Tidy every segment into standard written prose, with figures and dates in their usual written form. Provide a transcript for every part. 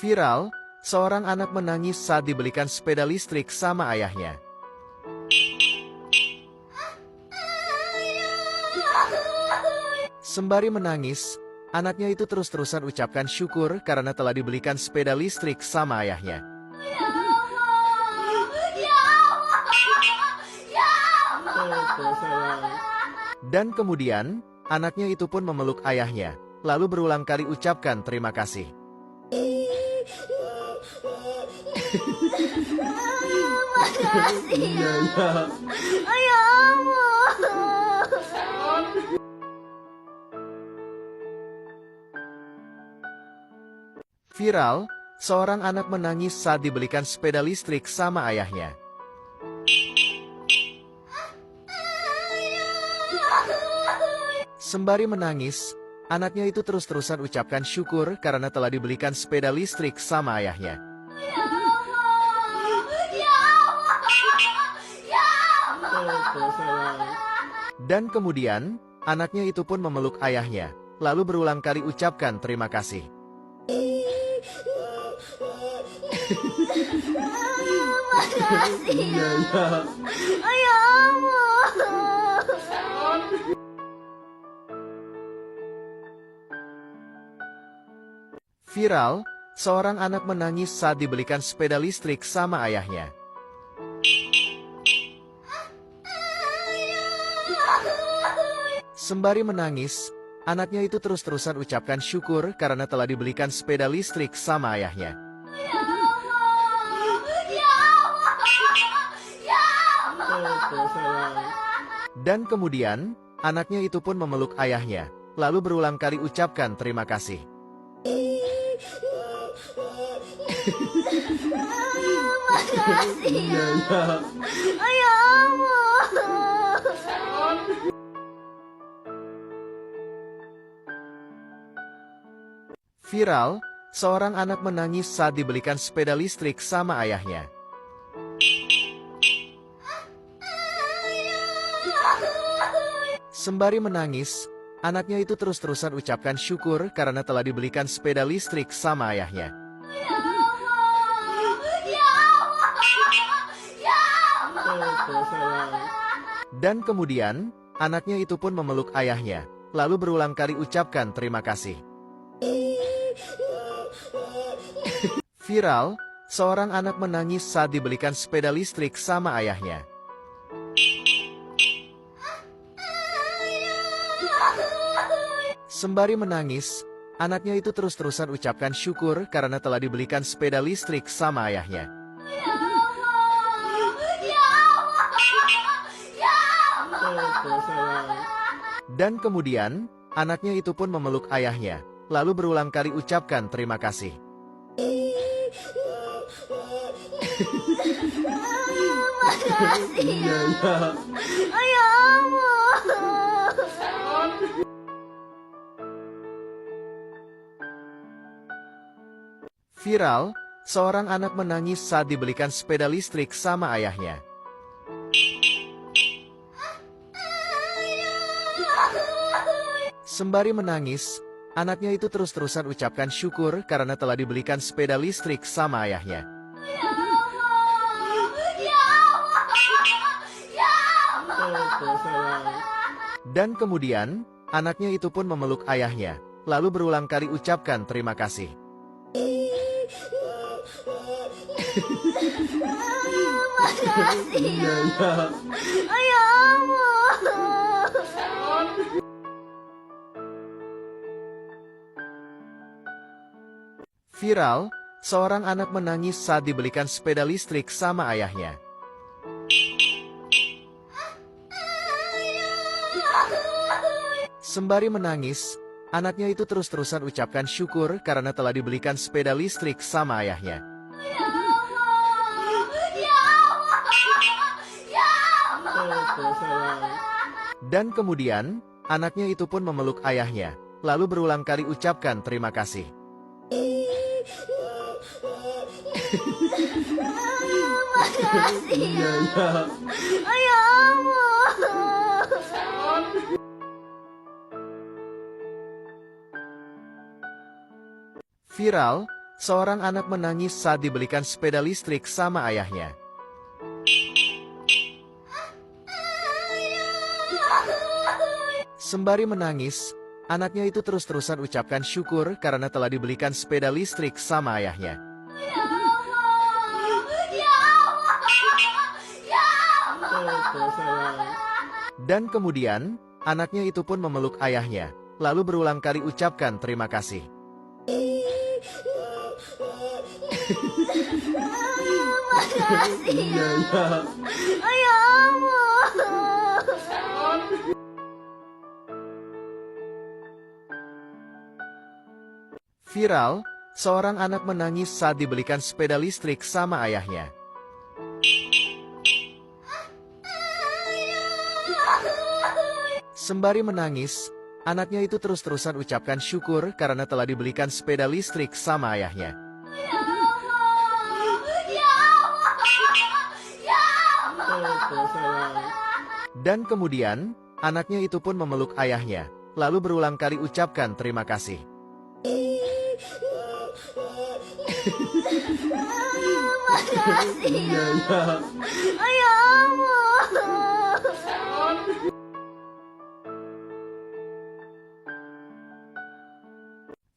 Viral, seorang anak menangis saat dibelikan sepeda listrik sama ayahnya. Sembari menangis, anaknya itu terus-terusan ucapkan syukur karena telah dibelikan sepeda listrik sama ayahnya. Dan kemudian, anaknya itu pun memeluk ayahnya, lalu berulang kali ucapkan terima kasih. Viral, seorang anak menangis saat dibelikan sepeda listrik sama ayahnya. Sembari menangis, anaknya itu terus-terusan ucapkan syukur karena telah dibelikan sepeda listrik sama ayahnya. Dan kemudian, anaknya itu pun memeluk ayahnya, lalu berulang kali ucapkan terima kasih. Viral, seorang anak menangis saat dibelikan sepeda listrik sama ayahnya. Sembari menangis, anaknya itu terus-terusan ucapkan syukur karena telah dibelikan sepeda listrik sama ayahnya. Dan kemudian, anaknya itu pun memeluk ayahnya, lalu berulang kali ucapkan terima kasih. Viral, seorang anak menangis saat dibelikan sepeda listrik sama ayahnya. Sembari menangis, anaknya itu terus-terusan ucapkan syukur karena telah dibelikan sepeda listrik sama ayahnya. Dan kemudian, anaknya itu pun memeluk ayahnya, lalu berulang kali ucapkan terima kasih. Viral, seorang anak menangis saat dibelikan sepeda listrik sama ayahnya. Sembari menangis, anaknya itu terus-terusan ucapkan syukur karena telah dibelikan sepeda listrik sama ayahnya. Dan kemudian, anaknya itu pun memeluk ayahnya, lalu berulang kali ucapkan terima kasih. Viral, seorang anak menangis saat dibelikan sepeda listrik sama ayahnya. Sembari menangis, anaknya itu terus-terusan ucapkan syukur karena telah dibelikan sepeda listrik sama ayahnya. Dan kemudian, anaknya itu pun memeluk ayahnya, lalu berulang kali ucapkan terima kasih. Viral, seorang anak menangis saat dibelikan sepeda listrik sama ayahnya. Sembari menangis, anaknya itu terus-terusan ucapkan syukur karena telah dibelikan sepeda listrik sama ayahnya. Dan kemudian, anaknya itu pun memeluk ayahnya, lalu berulang kali ucapkan terima kasih. Viral, seorang anak menangis saat dibelikan sepeda listrik sama ayahnya. Sembari menangis, anaknya itu terus-terusan ucapkan syukur karena telah dibelikan sepeda listrik sama ayahnya. Dan kemudian, anaknya itu pun memeluk ayahnya, lalu berulang kali ucapkan terima kasih. Makasih ya. Ya Allah. Viral, seorang anak menangis saat dibelikan sepeda listrik sama ayahnya. Sembari menangis, anaknya itu terus-terusan ucapkan syukur karena telah dibelikan sepeda listrik sama ayahnya. Dan kemudian, anaknya itu pun memeluk ayahnya, lalu berulang kali ucapkan terima kasih. Makasih ya. Ya Allah.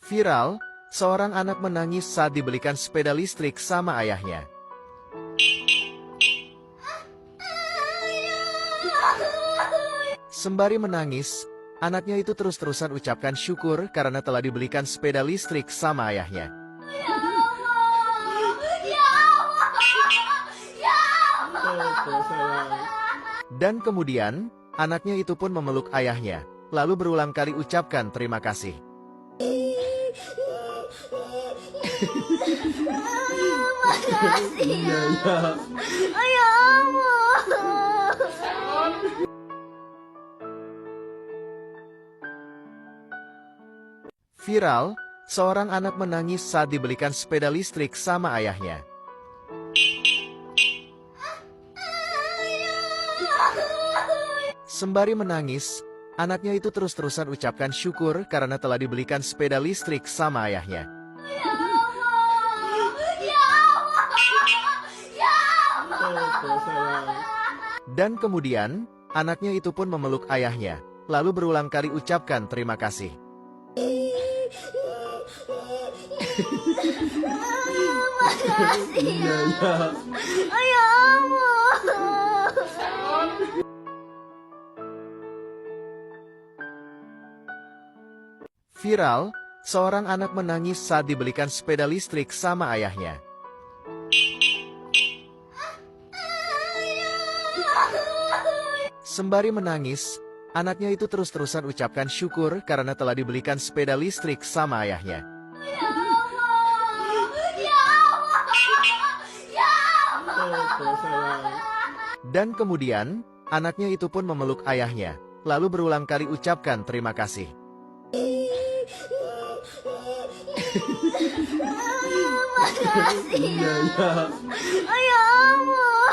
Viral, seorang anak menangis saat dibelikan sepeda listrik sama ayahnya. Sembari menangis, anaknya itu terus-terusan ucapkan syukur karena telah dibelikan sepeda listrik sama ayahnya. Dan kemudian, anaknya itu pun memeluk ayahnya, lalu berulang kali ucapkan terima kasih. Makasih ya. Ya Allah. Viral, seorang anak menangis saat dibelikan sepeda listrik sama ayahnya. Sembari menangis, anaknya itu terus-terusan ucapkan syukur karena telah dibelikan sepeda listrik sama ayahnya. Dan kemudian, anaknya itu pun memeluk ayahnya, lalu berulang kali ucapkan terima kasih. Makasih ya. Ya Allah. Viral, seorang anak menangis saat dibelikan sepeda listrik sama ayahnya. Sembari menangis, anaknya itu terus-terusan ucapkan syukur karena telah dibelikan sepeda listrik sama ayahnya. Dan kemudian, anaknya itu pun memeluk ayahnya, lalu berulang kali ucapkan terima kasih. Makasih ya. Ya Allah.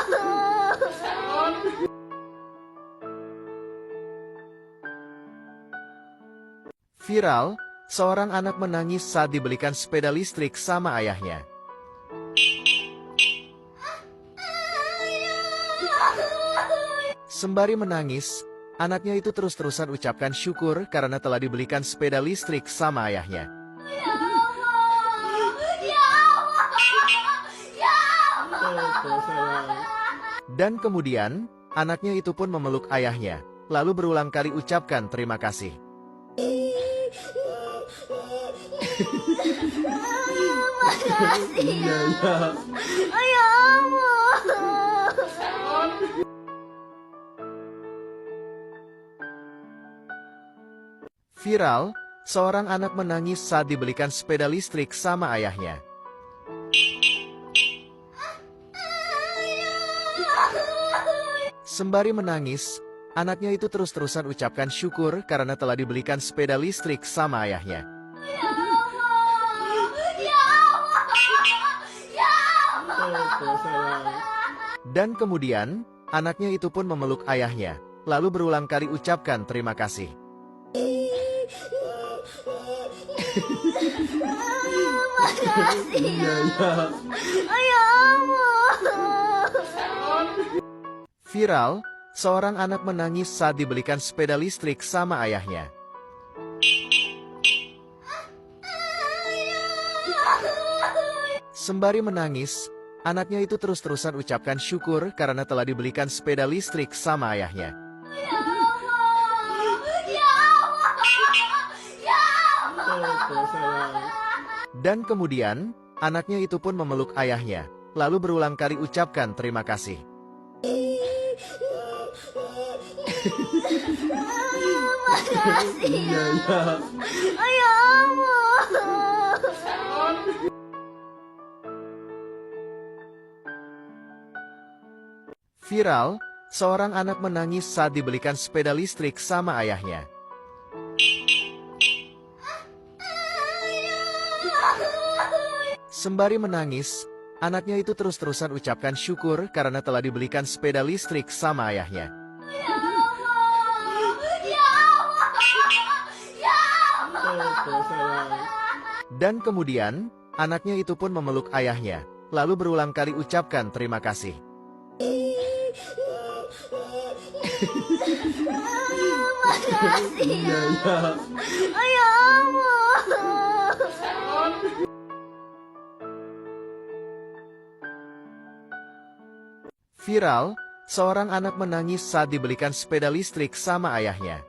Viral, seorang anak menangis saat dibelikan sepeda listrik sama ayahnya. Sembari menangis, anaknya itu terus-terusan ucapkan syukur karena telah dibelikan sepeda listrik sama ayahnya. Dan kemudian, anaknya itu pun memeluk ayahnya, lalu berulang kali ucapkan terima kasih. Makasih ya. Ya Allah. Viral, seorang anak menangis saat dibelikan sepeda listrik sama ayahnya. Sembari menangis, anaknya itu terus-terusan ucapkan syukur karena telah dibelikan sepeda listrik sama ayahnya. Dan kemudian, anaknya itu pun memeluk ayahnya, lalu berulang kali ucapkan terima kasih. makasih ya. Ya Allah. Viral, seorang anak menangis saat dibelikan sepeda listrik sama ayahnya. Sembari menangis, anaknya itu terus-terusan ucapkan syukur karena telah dibelikan sepeda listrik sama ayahnya. Ya Allah. Ya Allah. Ya Allah. Dan kemudian, anaknya itu pun memeluk ayahnya, lalu berulang kali ucapkan terima kasih. Makasih ya. Ya Allah. Viral, seorang anak menangis saat dibelikan sepeda listrik sama ayahnya. Sembari menangis, anaknya itu terus-terusan ucapkan syukur karena telah dibelikan sepeda listrik sama ayahnya. Ya Allah. Ya Allah. Ya Allah. Dan kemudian, anaknya itu pun memeluk ayahnya, lalu berulang kali ucapkan terima kasih. Makasih ya. Ya Allah. Viral, seorang anak menangis saat dibelikan sepeda listrik sama ayahnya.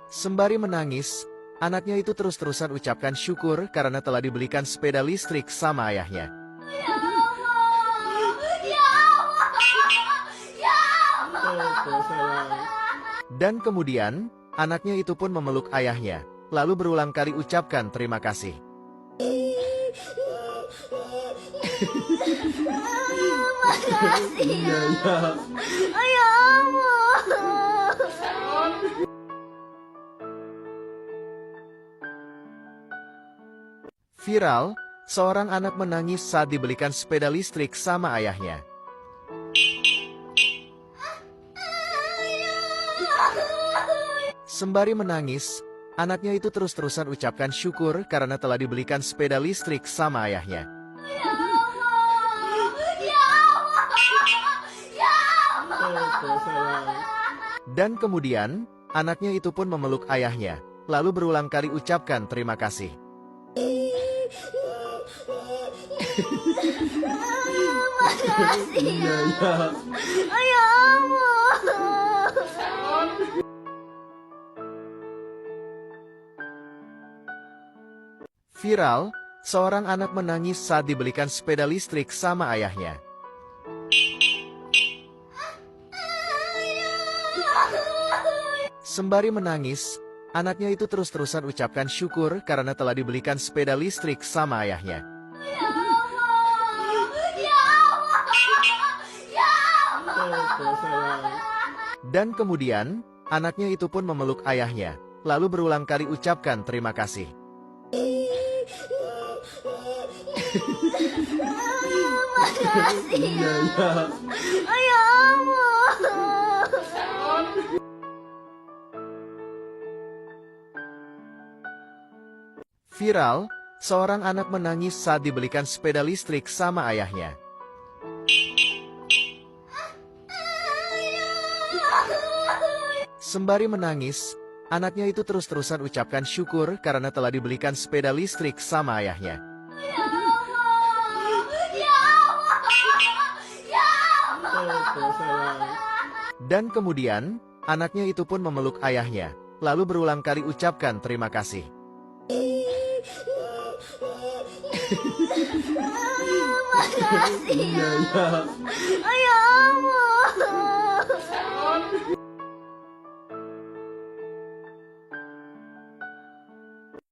Sembari menangis, anaknya itu terus-terusan ucapkan syukur karena telah dibelikan sepeda listrik sama ayahnya. Ya Allah. Ya Allah. Ya Allah. Dan kemudian, anaknya itu pun memeluk ayahnya, lalu berulang kali ucapkan terima kasih. Makasih ya. Ya Allah. Viral, seorang anak menangis saat dibelikan sepeda listrik sama ayahnya. Sembari menangis, anaknya itu terus-terusan ucapkan syukur karena telah dibelikan sepeda listrik sama ayahnya. Ya Allah. Ya Allah. Ya Allah. Dan kemudian, anaknya itu pun memeluk ayahnya, lalu berulang kali ucapkan terima kasih. Makasih ya. Ya Allah. Viral, seorang anak menangis saat dibelikan sepeda listrik sama ayahnya. Sembari menangis, anaknya itu terus-terusan ucapkan syukur karena telah dibelikan sepeda listrik sama ayahnya. Ya Allah. Ya Allah. Ya Allah. Dan kemudian, anaknya itu pun memeluk ayahnya, lalu berulang kali ucapkan terima kasih. Makasih ya. Ya Allah. Viral, seorang anak menangis saat dibelikan sepeda listrik sama ayahnya. Sembari menangis, anaknya itu terus-terusan ucapkan syukur karena telah dibelikan sepeda listrik sama ayahnya. Ya Allah. Ya Allah. Ya Allah. Dan kemudian, anaknya itu pun memeluk ayahnya, lalu berulang kali ucapkan terima kasih. Makasih ya. Ya